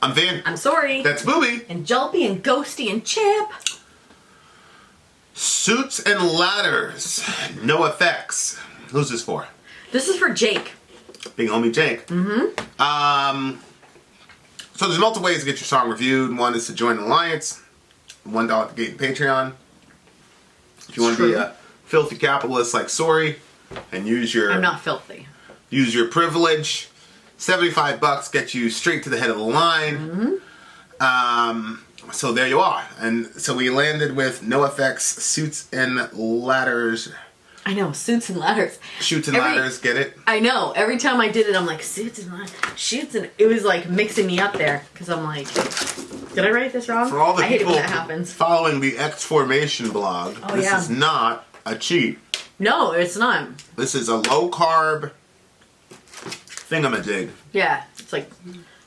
I'm Van. I'm Sorry. That's Booby. And Julpy and Ghosty and Chip. Suits and Ladders. NOFX. Who's this for? This is for Jake. Big homie Jake. Mm-hmm. So there's multiple ways to get your song reviewed. One is to join an alliance. $1 at the gate Patreon. If you want to be a filthy capitalist like Sorry and use your... I'm not filthy. Use your privilege. $75 gets you straight to the head of the line. Mm-hmm. So there you are. And so we landed with NOFX Suits and Ladders. I know, Suits and Ladders. Shoots and Ladders, get it? I know. Every time I did it, I'm like, Suits and Ladders. Shoots and... It was like mixing me up there. Because I'm like, did I write this wrong? For all the I hate it people when that happens. following the X Formation blog, this is not a cheat. No, it's not. This is a low-carb thingamajig. Yeah, it's like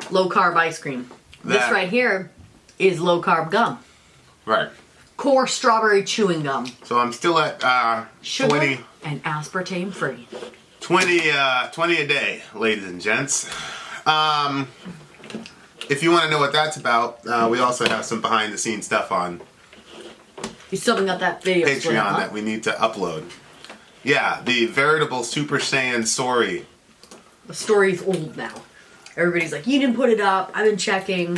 low-carb ice cream. This right here is low-carb gum. Right. Core strawberry chewing gum. So I'm still at Sugar 20 and aspartame free. 20 a day, ladies and gents. If you want to know what that's about, we also have some behind-the-scenes stuff on You still haven't got that video Patreon that we need to upload. Yeah, the veritable Super Saiyan Sorry. The story's old now. Everybody's like, you didn't put it up. I've been checking.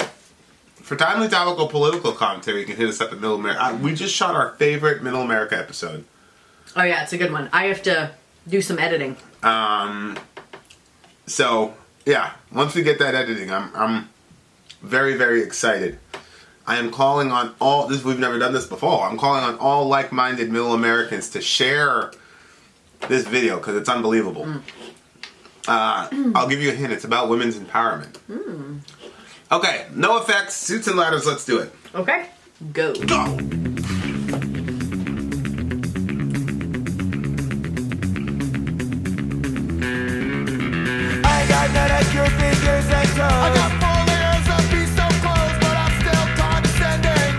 For timely topical political commentary, you can hit us up at Middle America. We just shot our favorite Middle America episode. Oh yeah, it's a good one. I have to do some editing. So yeah, once we get that editing, I'm very, very excited. I am calling on all we've never done this before. I'm calling on all like-minded Middle Americans to share this video because it's unbelievable. I'll give you a hint. It's about women's empowerment. Okay, NOFX, Suits and Ladders. Let's do it. Okay, go. Go. I got manicure fingers and toes. I got 4 layers of piece of clothes, but I'm still condescending.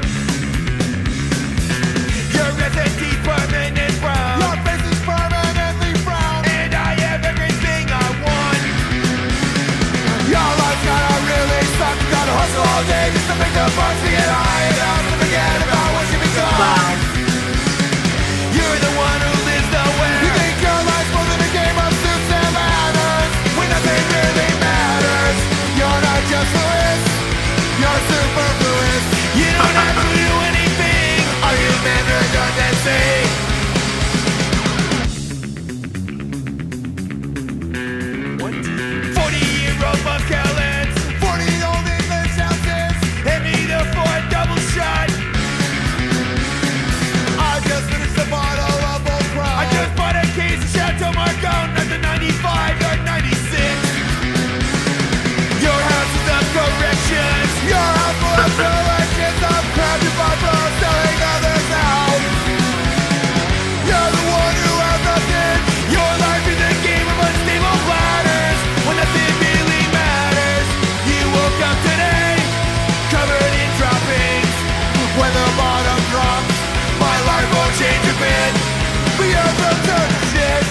Your recipe permanent brown. Your face is permanently brown, and I have everything I want. Your life's gotta really suck. You gotta hustle all day just to make the bucks to get high enough to forget about what you become. Wow. You're the one who lives nowhere. You think your life's more than a game of suits and ladders, when nothing really matters. You're not just Lewis, you're superfluous. You don't have to do anything. Are you man redundancy? 40-year-old Buckellets, 40-old English houses, and me the 4th double shot. I just finished a bottle of Old Crow. I just bought a case of Chateau Margaux, not the 95 or 96. Your house is of corrections. Your house full of collections of crap you bought from selling others out. You're the one who has nothing. Your life is a game of unstable ladders, when nothing really matters. You woke up today, covered in droppings. When the bottom drops, my life won't change a bit. We are from turn to shit.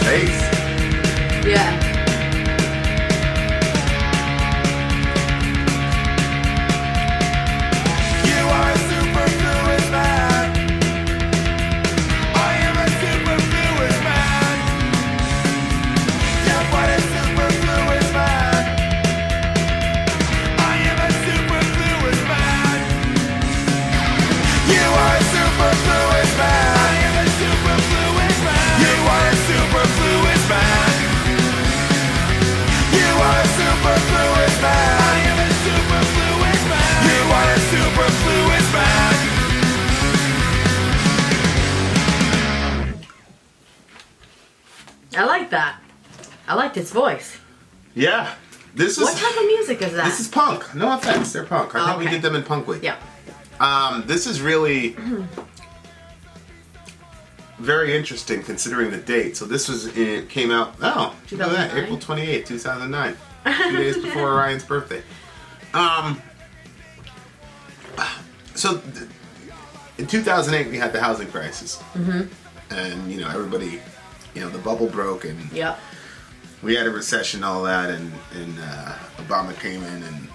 Face. Yeah. You are a superfluous man. I am a superfluous man. Yeah, what a superfluous man. I am a superfluous man. You are a superfluous man. I am a superfluous man. You are a superfluous man. You are a superfluous man. I am a superfluous man. You are a superfluous man. I like that. I liked his voice. Yeah. This is What type of music is that? This is punk. No offense, they're punk. I think we Okay. did them in Punk Week. Yeah. This is really very interesting considering the date. So this was came out look at that, 2009? April 28th, 2009. 2 days before Ryan's birthday. So in 2008 we had the housing crisis, and everybody, the bubble broke, and Yep. we had a recession, all that, and Obama came in and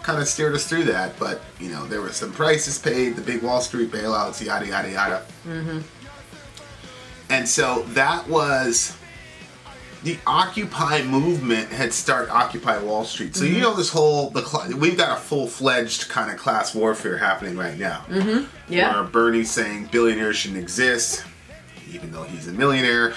kind of steered us through that. But there were some prices paid, the big Wall Street bailouts, yada yada yada. And so that was the Occupy movement had started Occupy Wall Street. So this whole we've got a full-fledged kind of class warfare happening right now. Yeah. Where Bernie's saying billionaires shouldn't exist, even though he's a millionaire.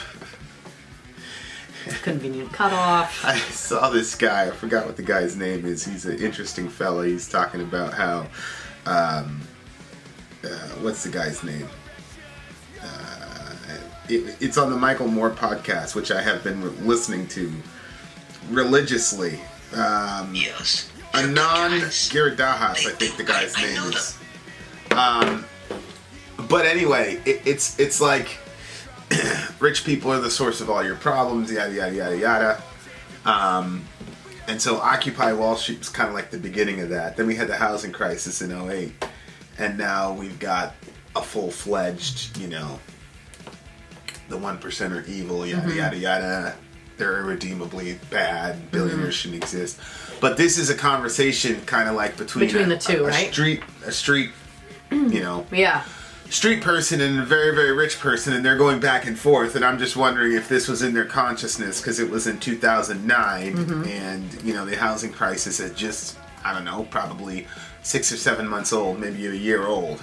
Convenient cutoff. I saw this guy. I forgot what the guy's name is. He's an interesting fella. He's talking about how, what's the guy's name? It's on the Michael Moore podcast, which I have been listening to religiously. Yes. Anand Giridharadas, I think the guy's name is. But anyway, it's like rich people are the source of all your problems, yada yada yada yada. And so Occupy Wall Street was kind of like the beginning of that. Then we had the housing crisis in 2008, and now we've got a full-fledged, the 1% are evil, yada yada yada. They're irredeemably bad. Billionaires shouldn't exist. But this is a conversation kind of like between the two, right? A street, Yeah. street person and a very, very rich person, and they're going back and forth. And I'm just wondering if this was in their consciousness because it was in 2009, and the housing crisis had just, I don't know, probably 6 or 7 months old, maybe a year old.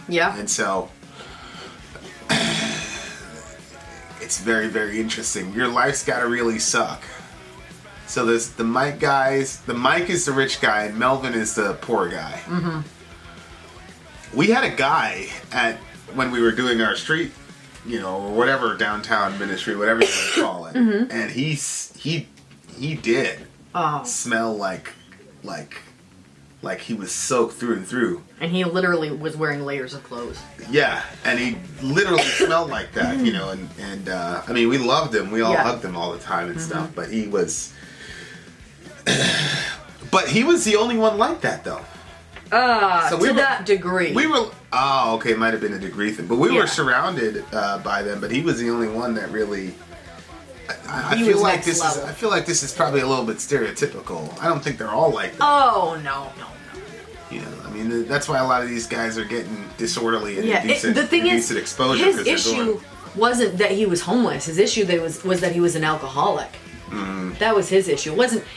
Yeah. And so it's very, very interesting. Your life's gotta really suck. So there's the Mike guys. The Mike is the rich guy, and Melvin is the poor guy. We had a guy when we were doing our street, or whatever downtown ministry, whatever you want to call it, and he did smell like he was soaked through and through. And he literally was wearing layers of clothes. Yeah, and he literally smelled like that, and I mean, we loved him. We all hugged him all the time and stuff, but he was the only one like that, though. So to that degree. We were, okay, it might have been a degree thing, but we were surrounded by them, but he was the only one that really, I feel like this is probably a little bit stereotypical. I don't think they're all like that. Oh, no. I mean, that's why a lot of these guys are getting disorderly and the thing is, exposure. His issue wasn't that he was homeless. His issue was that he was an alcoholic. That was his issue.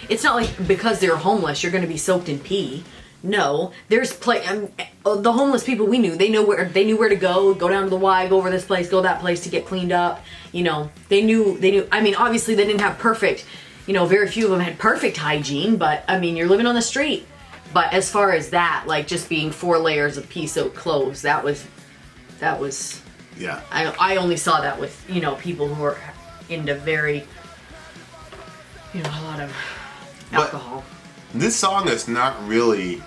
It's not like because they're homeless you're going to be soaked in pee. No, there's the homeless people we knew. They knew where to go down to the Y, go over this place, go that place to get cleaned up. They knew. I mean, obviously they didn't have perfect. Very few of them had perfect hygiene, but I mean, you're living on the street. But as far as that, like just being 4 layers of pea-soaked clothes, that was. Yeah. I only saw that with people who are into very, a lot of alcohol. But this song is not really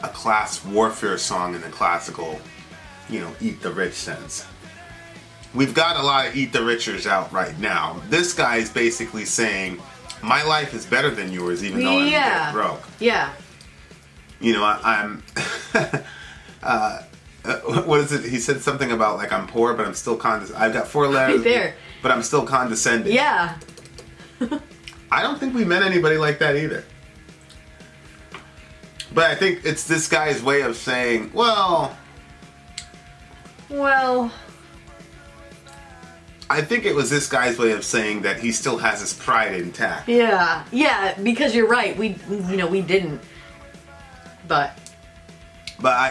a class warfare song in the classical, eat the rich sense. We've got a lot of eat the richers out right now. This guy is basically saying, my life is better than yours, even though I'm broke. Yeah. I'm. What is it? He said something about like I'm poor, but I'm still I've got 4 letters, Right there. but I'm still condescending. Yeah. I don't think we met anybody like that either. But I think it's this guy's way of saying, well. I think it was this guy's way of saying that he still has his pride intact. Yeah, because you're right. We didn't. But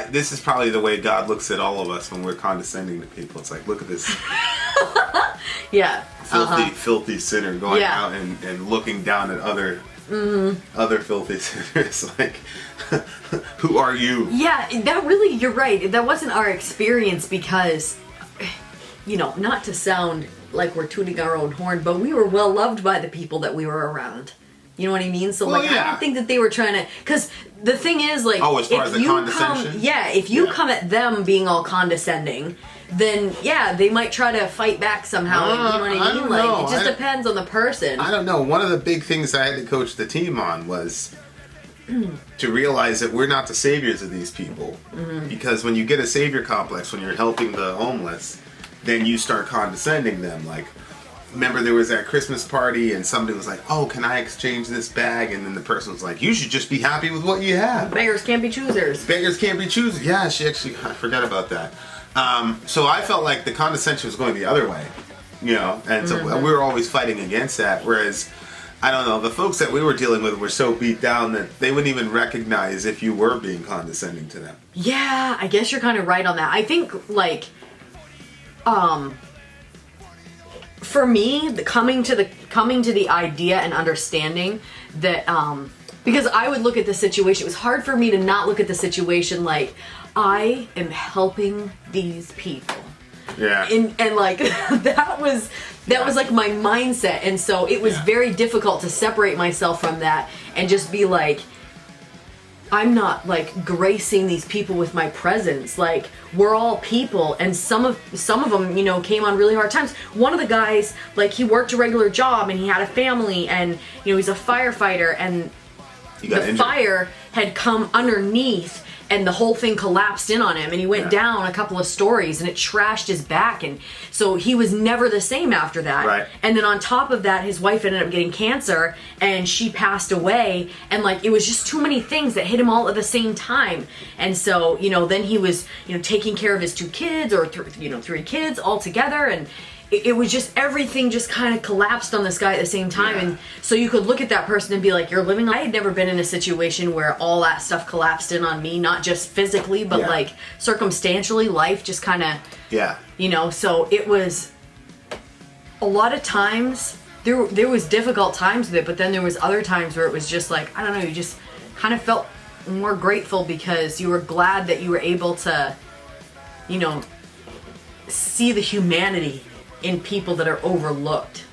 this is probably the way God looks at all of us when we're condescending to people. It's like, look at this yeah, filthy sinner going out and looking down at other filthy sinners. Like, who are you? Yeah, that really, you're right. That wasn't our experience because, not to sound like we're tooting our own horn, but we were well loved by the people that we were around. You know what I mean? So, I don't think that they were trying to... Because the thing is, like... Oh, as far as the condescension? If you come at them being all condescending, then, they might try to fight back somehow. You know what I mean? Know. It just depends on the person. I don't know. One of the big things I had to coach the team on was to realize that we're not the saviors of these people. Because when you get a savior complex, when you're helping the homeless, then you start condescending them. Like, remember there was that Christmas party and somebody was like, oh, can I exchange this bag? And then the person was like, you should just be happy with what you have. Beggars can't be choosers. Beggars can't be choosers. Yeah, I forgot about that. So I felt like the condescension was going the other way, you know, and so we were always fighting against that. Whereas, I don't know, the folks that we were dealing with were so beat down that they wouldn't even recognize if you were being condescending to them. Yeah, I guess you're kind of right on that. I think, like, for me, coming to the idea and understanding that, because I would look at the situation, it was hard for me to not look at the situation like, I am helping these people. Yeah. And like, that was like my mindset. And so it was very difficult to separate myself from that and just be like, I'm not like gracing these people with my presence. Like, we're all people, and some of them, you know, came on really hard times. One of the guys, like, he worked a regular job and he had a family, and you know, he's a firefighter, and the fire had come underneath and the whole thing collapsed in on him, and he went down a couple of stories and it trashed his back, and so he was never the same after that. Right. And then on top of that, his wife ended up getting cancer and she passed away, and like, it was just too many things that hit him all at the same time. And so, you know, then he was, you know, taking care of his 2 kids, or 3 kids all together, and it was just, everything just kind of collapsed on this guy at the same time. And so you could look at that person and be like, you're living. I had never been in a situation where all that stuff collapsed in on me, not just physically, but like circumstantially, life just kind of, you know, so it was a lot of times there was difficult times with it, but then there was other times where it was just like, I don't know, you just kind of felt more grateful because you were glad that you were able to, you know, see the humanity in people that are overlooked.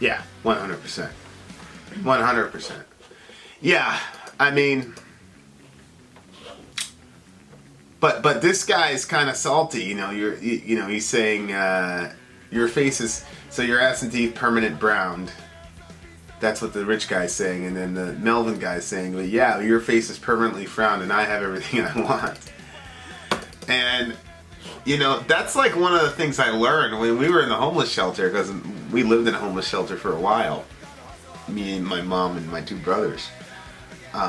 Yeah, 100%. 100%. Yeah, I mean, but this guy's kind of salty, you know. You know, he's saying your face is, so your ass and teeth permanent browned. That's what the rich guy's saying, and then the Melvin guy's saying, well, yeah, your face is permanently frowned, and I have everything I want. And you know, that's like one of the things I learned when we were in the homeless shelter, because we lived in a homeless shelter for a while. Me and my mom and my 2 brothers. The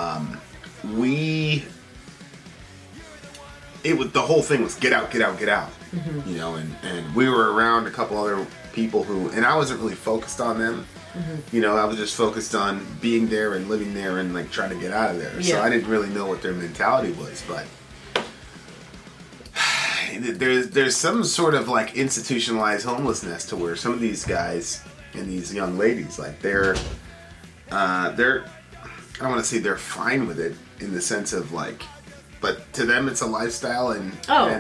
whole thing was get out, get out, get out. Mm-hmm. You know, and we were around a couple other people who, and I wasn't really focused on them. Mm-hmm. You know, I was just focused on being there and living there and like trying to get out of there. Yeah. So I didn't really know what their mentality was, but there's some sort of like institutionalized homelessness to where some of these guys and these young ladies, like they're I don't want to say they're fine with it in the sense of like, but to them it's a lifestyle, and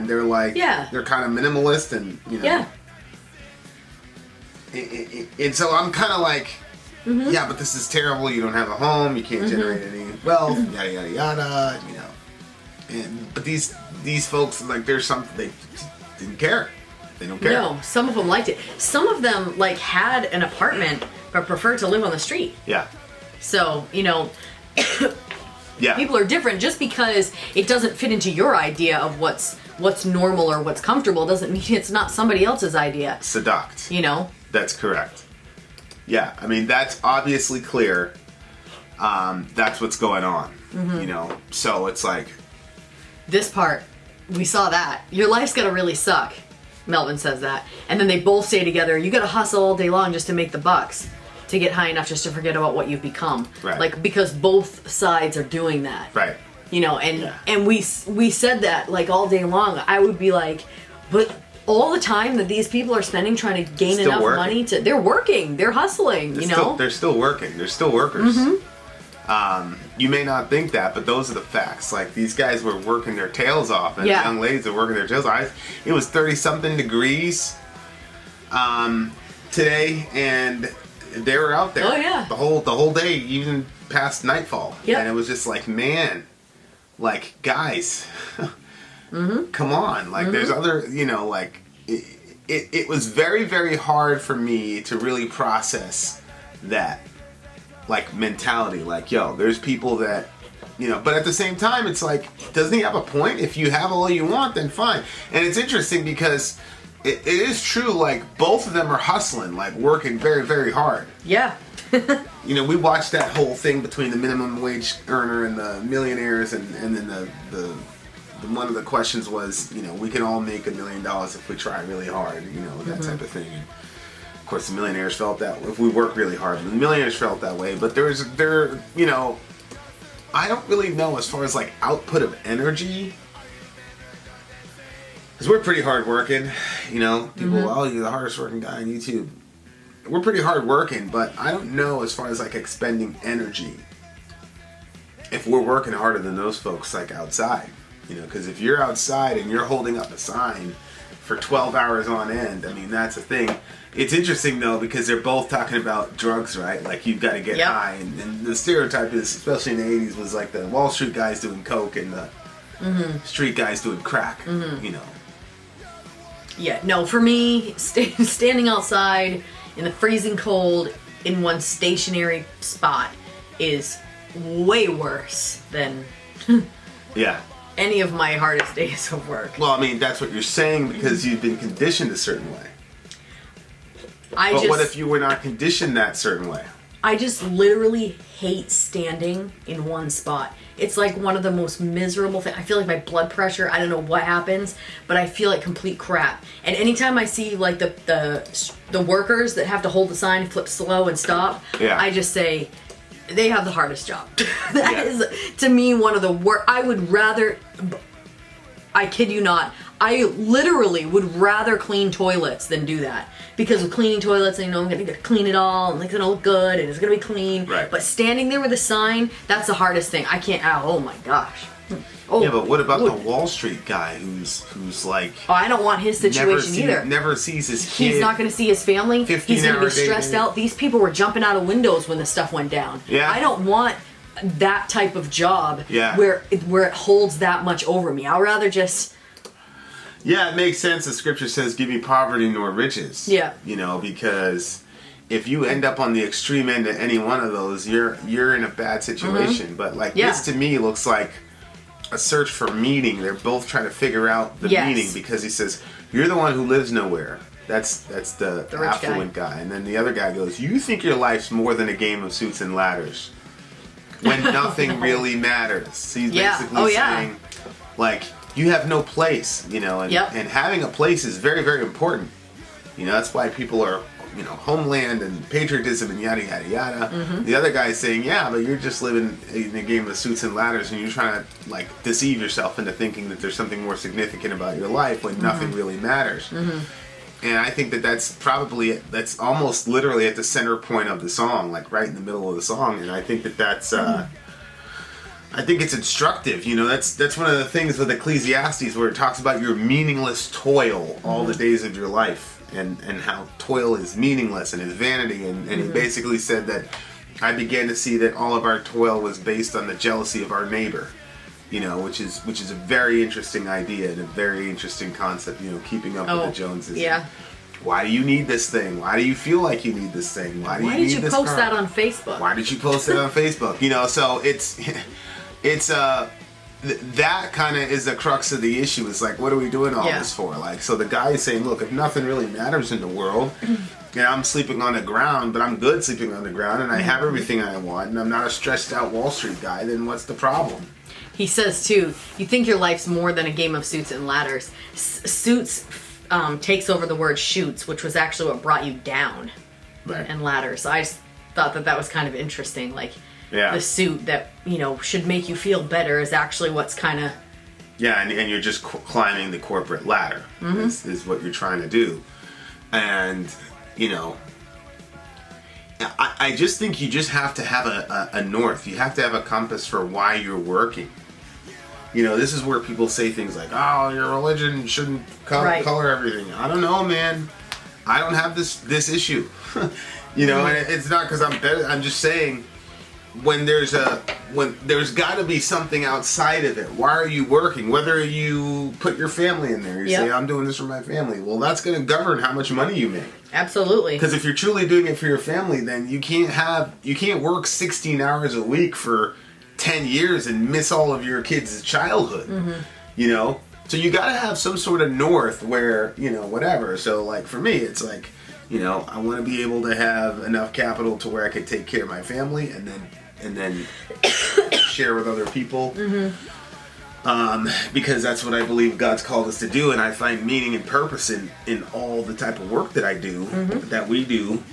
they're like, they're kind of minimalist, and you know, and so I'm kind of like, yeah, but this is terrible. You don't have a home. You can't generate any wealth. Yada yada yada. You know, but these folks, like, there's something they didn't care. They don't care. No, some of them liked it. Some of them like had an apartment but preferred to live on the street. Yeah. So, you know, people are different. Just because it doesn't fit into your idea of what's normal or what's comfortable doesn't mean it's not somebody else's idea. Seduct. You know? That's correct. Yeah, I mean, that's obviously clear. That's what's going on. You know? So it's like, this part, we saw that. Your life's gotta really suck. Melvin says that. And then they both stay together. You gotta hustle all day long just to make the bucks. To get high enough just to forget about what you've become. Right. Like, because both sides are doing that. Right. You know, and we said that like all day long. I would be like, but all the time that these people are spending trying to gain enough money to, they're working, they're hustling, they're still working. They're still workers. You may not think that, but those are the facts. Like, these guys were working their tails off, and young ladies are working their tails off. It was 30-something degrees today, and they were out there. Oh yeah. The whole day, even past nightfall. Yep. And it was just like, man, like, guys, come on. Like, there's other, you know, like, it was very, very hard for me to really process that, like, mentality. Like, yo, there's people that But at the same time, it's like, doesn't he have a point? If you have all you want, then fine. And it's interesting because it is true, like, both of them are hustling, like, working very, very hard. Yeah. We watched that whole thing between the minimum wage earner and the millionaires, and then the one of the questions was, we can all make $1 million if we try really hard, that type of thing. And of course, the millionaires felt that if we work really hard, the millionaires felt that way. But I don't really know as far as like output of energy, because we're pretty hard working. People, oh, you're the hardest working guy on YouTube. We're pretty hard working, but I don't know as far as like expending energy if we're working harder than those folks like outside. Because if you're outside and you're holding up a sign for 12 hours on end, I mean, that's a thing. It's interesting though, because they're both talking about drugs, right? Like, you've got to get high, and the stereotype is, especially in the 80s, was like the Wall Street guys doing coke and the street guys doing crack. Yeah, no, for me, standing outside in the freezing cold in one stationary spot is way worse than any of my hardest days of work. Well, I mean, that's what you're saying because you've been conditioned a certain way. But what if you were not conditioned that certain way? I just literally hate standing in one spot. It's like one of the most miserable things. I feel like my blood pressure, I don't know what happens, but I feel like complete crap. And anytime I see like the workers that have to hold the sign, flip slow and stop, I just say, they have the hardest job. That is, to me, one of the worst. I would rather, I kid you not, I literally would rather clean toilets than do that. Because with cleaning toilets, I'm going to clean it all, and it's going to look good, and it's going to be clean. Right. But standing there with a sign, that's the hardest thing. I can't, oh my gosh. Yeah, but what about the Wall Street guy who's like... Oh, I don't want his situation either. Never sees his kid. He's not going to see his family. He's going to be stressed out. These people were jumping out of windows when the stuff went down. Yeah. I don't want that type of job where it holds that much over me. I'll rather just... Yeah, it makes sense. The scripture says, give me poverty nor riches. Yeah. Because if you end up on the extreme end of any one of those, you're in a bad situation. But like this to me looks like a search for meaning. They're both trying to figure out the meaning, because he says, you're the one who lives nowhere. That's the affluent guy. And then the other guy goes, you think your life's more than a game of suits and ladders when nothing really matters. He's basically saying, like, you have no place, and having a place is very, very important. That's why people are, homeland and patriotism and yada, yada, yada. The other guy's saying, yeah, but you're just living in a game of suits and ladders, and you're trying to, like, deceive yourself into thinking that there's something more significant about your life when nothing really matters. And I think that's almost literally at the center point of the song, like right in the middle of the song. And I think that's... I think it's instructive, that's one of the things with Ecclesiastes, where it talks about your meaningless toil all the days of your life, and how toil is meaningless and is vanity, and he basically said that I began to see that all of our toil was based on the jealousy of our neighbor, which is a very interesting idea and a very interesting concept, keeping up with the Joneses. Yeah. Why do you need this thing? Why do you feel like you need this thing? Why did you post that on Facebook? Why did you post it on Facebook? So it's that kind of is the crux of the issue. It's like, what are we doing all this for? Like, so the guy is saying, look, if nothing really matters in the world, and I'm sleeping on the ground, but I'm good sleeping on the ground, and I have everything I want, and I'm not a stressed out Wall Street guy, then what's the problem? He says, too, you think your life's more than a game of suits and ladders. Suits takes over the word shoots, which was actually what brought you down. Right. And ladders. So I just thought that was kind of interesting. Like, the suit that, should make you feel better is actually what's kind of... Yeah, and you're just climbing the corporate ladder is what you're trying to do. And, I just think you just have to have a north. You have to have a compass for why you're working. This is where people say things like, oh, your religion shouldn't color everything. I don't know, man. I don't have this issue. And it's not because I'm better. I'm just saying... When there's got to be something outside of it. Why are you working? Whether you put your family in there, you say, I'm doing this for my family. Well, that's going to govern how much money you make. Absolutely. Because if you're truly doing it for your family, then you can't work 16 hours a week for 10 years and miss all of your kids' childhood, you know? So you gotta have some sort of north where, you know, whatever. So like for me, it's like, you know, I want to be able to have enough capital to where I could take care of my family and then share with other people. Because that's what I believe God's called us to do, and I find meaning and purpose in all the type of work that I do, that we do,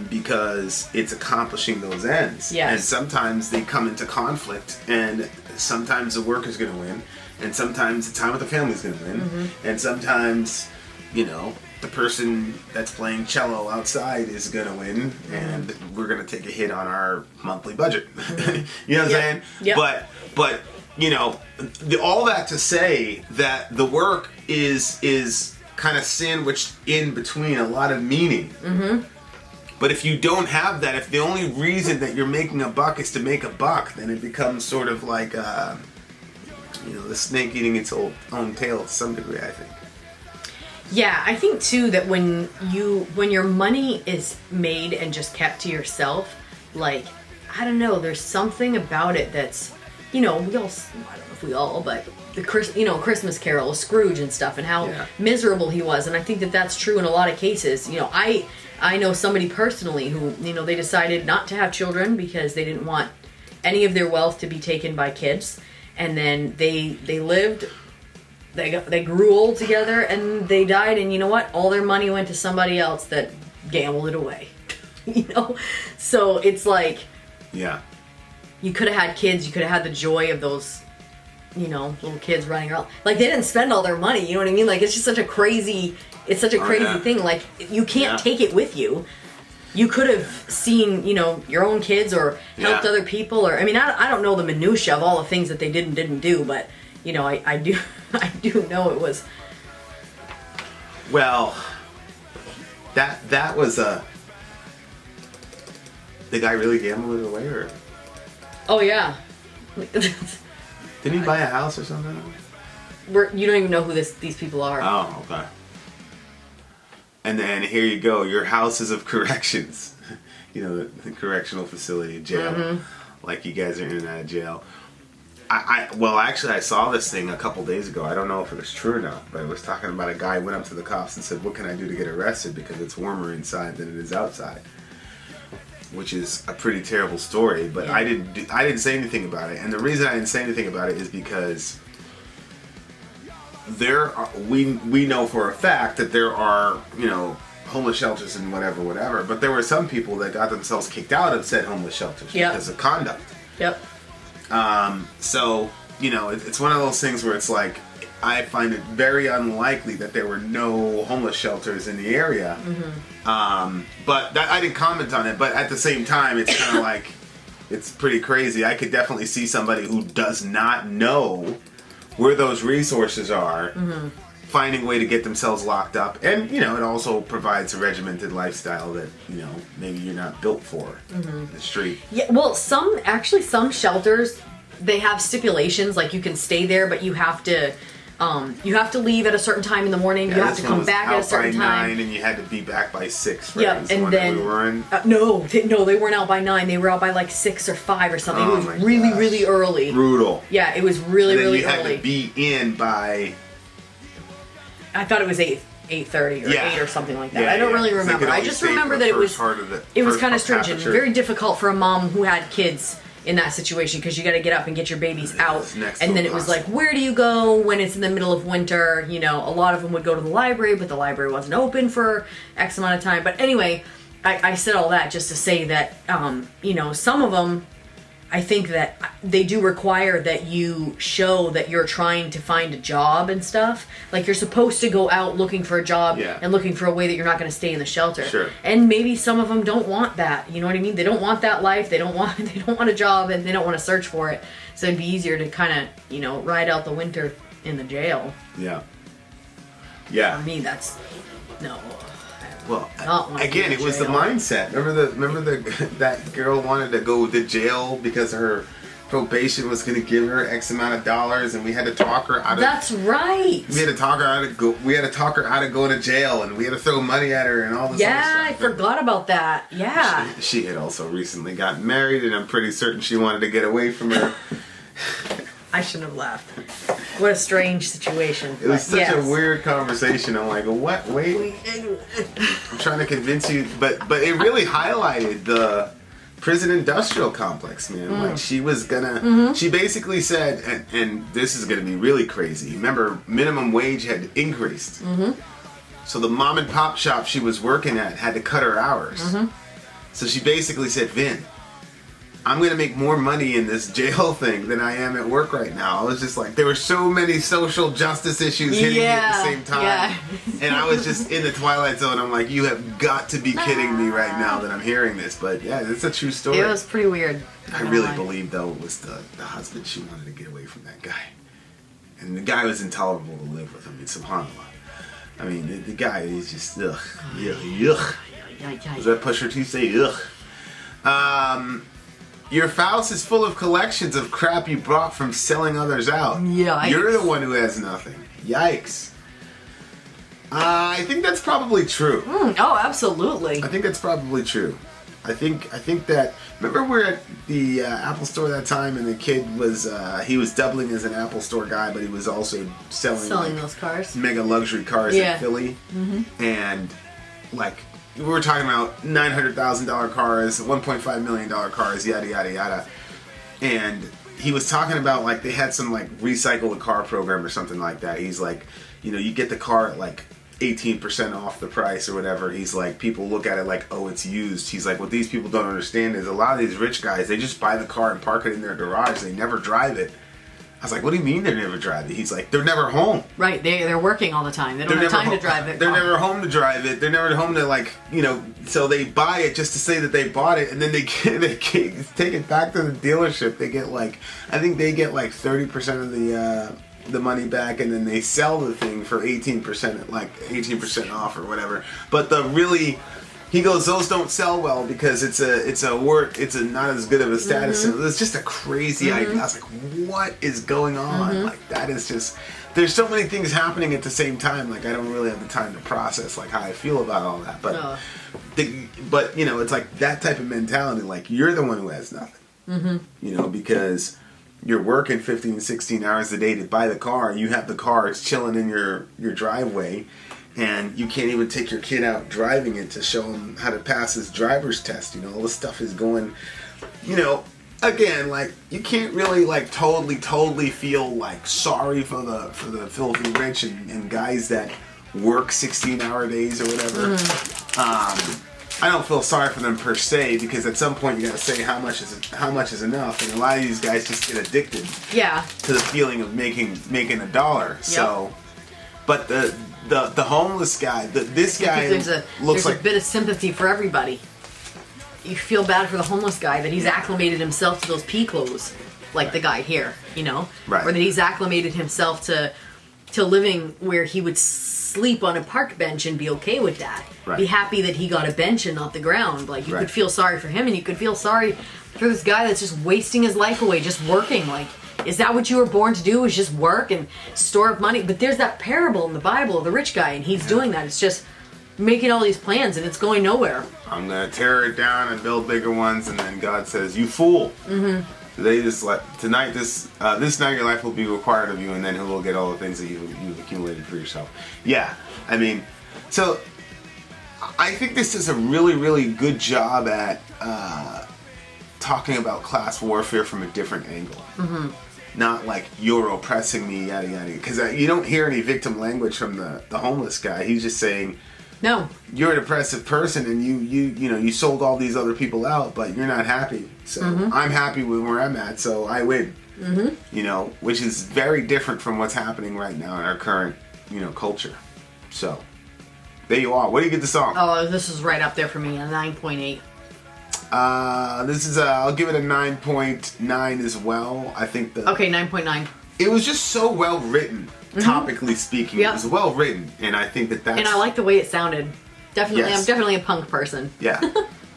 because it's accomplishing those ends. Yes. And sometimes they come into conflict, and sometimes the work is going to win, and sometimes the time with the family is going to win, and sometimes, you know, the person that's playing cello outside is going to win, and we're going to take a hit on our monthly budget. You know what I'm saying? Yep. But you know, all that to say that the work is kind of sandwiched in between a lot of meaning. But if you don't have that, if the only reason that you're making a buck is to make a buck, then it becomes sort of like, you know, the snake eating its own tail to some degree, I think. Yeah, I think too that when your money is made and just kept to yourself, like, I don't know, there's something about it that's, you know, we all, I don't know if we all, but the Christmas Carol, Scrooge and stuff, and how miserable he was, and I think that that's true in a lot of cases. You know, I know somebody personally who, you know, they decided not to have children because they didn't want any of their wealth to be taken by kids, and then they lived. They grew old together and they died, and you know what? All their money went to somebody else that gambled it away. You know? So it's like, yeah, you could have had kids, you could have had the joy of those, you know, little kids running around. Like, they didn't spend all their money, you know what I mean? Like, it's just such a crazy thing. Like, you can't take it with you. You could have seen, you know, your own kids or helped other people, or, I mean, I don't know the minutia of all the things that they did and didn't do, but, you know, I do know it was. Well, that was the guy really gambled it away, or? Oh yeah. Didn't he buy a house or something? You don't even know who these people are. Oh, okay. And then here you go, your houses of corrections. You know, the correctional facility, jail. Like, you guys are in and out of jail. Well, actually, I saw this thing a couple days ago. I don't know if it was true or not, but it was talking about a guy who went up to the cops and said, "What can I do to get arrested? Because it's warmer inside than it is outside." Which is a pretty terrible story, but I didn't say anything about it. And the reason I didn't say anything about it is because we know for a fact that there are, you know, homeless shelters and whatever, but there were some people that got themselves kicked out of said homeless shelters because of conduct. Yep. So, you know, it's one of those things where it's like, I find it very unlikely that there were no homeless shelters in the area. But I didn't comment on it, but at the same time, it's kind of like, it's pretty crazy. I could definitely see somebody who does not know where those resources are, finding a way to get themselves locked up. And, you know, it also provides a regimented lifestyle that, you know, maybe you're not built for in the street. Yeah, well, some shelters, they have stipulations, like you can stay there, but you have to leave at a certain time in the morning. Yeah, you have to come back at a certain time. 9, and you had to be back by 6. Right? Yeah, and then we were in. No, they weren't out by 9. They were out by like 6 or 5 or something. Oh, it was really, gosh. really early. Brutal. Yeah, it was really, and then really you early. had to be in by. I thought it was 8:30 or 8 or something like that. Yeah, I don't yeah. really So you remember. could I only just stay for remember the that it first was part of the- it was first kind of half of stringent, sure. very difficult for a mom who had kids in that situation, because you got to get up and get your babies out, and then it was like, where do you go when it's in the middle of winter? You know, a lot of them would go to the library, but the library wasn't open for X amount of time. But anyway, I said all that just to say that, you know, some of them, I think that they do require that you show that you're trying to find a job and stuff. Like, you're supposed to go out looking for a job and looking for a way that you're not going to stay in the shelter. Sure. And maybe some of them don't want that. You know what I mean? They don't want that life. They don't want a job, and they don't want to search for it. So it'd be easier to kind of, you know, ride out the winter in the jail. Yeah. Yeah. For me, that's no. Well, Not wanna again, be it in was the jail. mindset. Remember that girl wanted to go to jail because her probation was going to give her X amount of dollars, and we had to talk her out of. That's right. We had to talk her out of go. We had to talk her out of going to jail, and we had to throw money at her and all this. Yeah, other I stuff. forgot about that. Yeah. She had also recently gotten married, and I'm pretty certain she wanted to get away from her. I shouldn't have laughed. What a strange situation. It was such Yes. a weird conversation. I'm like, what? Wait, I'm trying to convince you, but it really highlighted the prison industrial complex, man. Like she was gonna, she basically said, and this is gonna be really crazy. Remember, minimum wage had increased, so the mom and pop shop she was working at had to cut her hours. So she basically said, Vin, I'm gonna make more money in this jail thing than I am at work right now. I was just like, there were so many social justice issues hitting me at the same time. Yeah. And I was just in the twilight zone. I'm like, you have got to be kidding me right now that I'm hearing this. But yeah, it's a true story. It was pretty weird. I really believe though it was the husband. She wanted to get away from that guy. And the guy was intolerable to live with. I mean, subhanAllah. I mean, the guy is just, ugh. Yuck. Was that Pusher T say, ugh? Your house is full of collections of crap you brought from selling others out. Yikes. You're the one who has nothing. Yikes. I think that's probably true. Oh, absolutely. I think that's probably true. I think that. Remember, we were at the Apple store that time, and the kid was he was doubling as an Apple store guy, but he was also selling like, those cars. mega luxury cars in Philly, and like. We were talking about $900,000 cars, $1.5 million cars, yada yada yada, and he was talking about like they had some like recycle the car program or something like that. He's like, you know, you get the car at like 18% off the price or whatever. He's like, people look at it like, oh, it's used. He's like, what these people don't understand is a lot of these rich guys, they just buy the car and park it in their garage. They never drive it. I was like, what do you mean they never drive it? He's like, they're never home. Right, they're working all the time. They don't have time to drive it. They're never home to drive it. They're never home to like, you know, so they buy it just to say that they bought it, and then they take it back to the dealership. They get like, I think they get like 30% of the money back, and then they sell the thing for 18% at like 18% off or whatever. But the really, he goes, those don't sell well because it's not as good of a status. Mm-hmm. It's just a crazy idea. I was like, what is going on? Like that is just, there's so many things happening at the same time. Like I don't really have the time to process like how I feel about all that. But but you know, it's like that type of mentality. Like you're the one who has nothing. You know, because you're working 15, 16 hours a day to buy the car. You have the car. It's chilling in your driveway. And you can't even take your kid out driving it to show him how to pass his driver's test. You know, all this stuff is going, you know, again, like, you can't really, like, totally feel, like, sorry for the filthy rich and guys that work 16-hour days or whatever. I don't feel sorry for them per se, because at some point you gotta say how much is enough, and a lot of these guys just get addicted to the feeling of making a dollar. Yep. So, but the homeless guy, this guy there's looks like a bit of sympathy for everybody. You feel bad for the homeless guy that he's acclimated himself to those pea clothes, like the guy here, you know, right. Or that he's acclimated himself to living where he would sleep on a park bench and be okay with that. Right. Be happy that he got a bench and not the ground. Like you Right. could feel sorry for him, and you could feel sorry for this guy that's just wasting his life away, just working. Like, is that what you were born to do? Is just work and store up money? But there's that parable in the Bible of the rich guy, and he's doing that. It's just making all these plans, and it's going nowhere. I'm gonna tear it down and build bigger ones, and then God says, "You fool!" They just tonight. This night your life will be required of you, and then He will get all the things that you've accumulated for yourself. Yeah, I mean, so I think this is a really good job at talking about class warfare from a different angle. Not like you're oppressing me, yada yada. Because you don't hear any victim language from the homeless guy. He's just saying, No. you're an oppressive person, and you sold all these other people out, but you're not happy. So I'm happy with where I'm at, so I win. You know, which is very different from what's happening right now in our current, culture. So there you are. What do you get the song? Oh, this is right up there for me, a 9.8. This is I'll give it a 9.9 as well. I think Okay, 9.9. It was just so well written, topically speaking. Yep. It was well written, and I think that's... And I like the way it sounded. Definitely, Yes. I'm definitely a punk person. Yeah.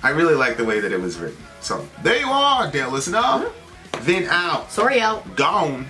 I really like the way that it was written. So, there you are, dear listener. Vin out. Sorry, out. Gone.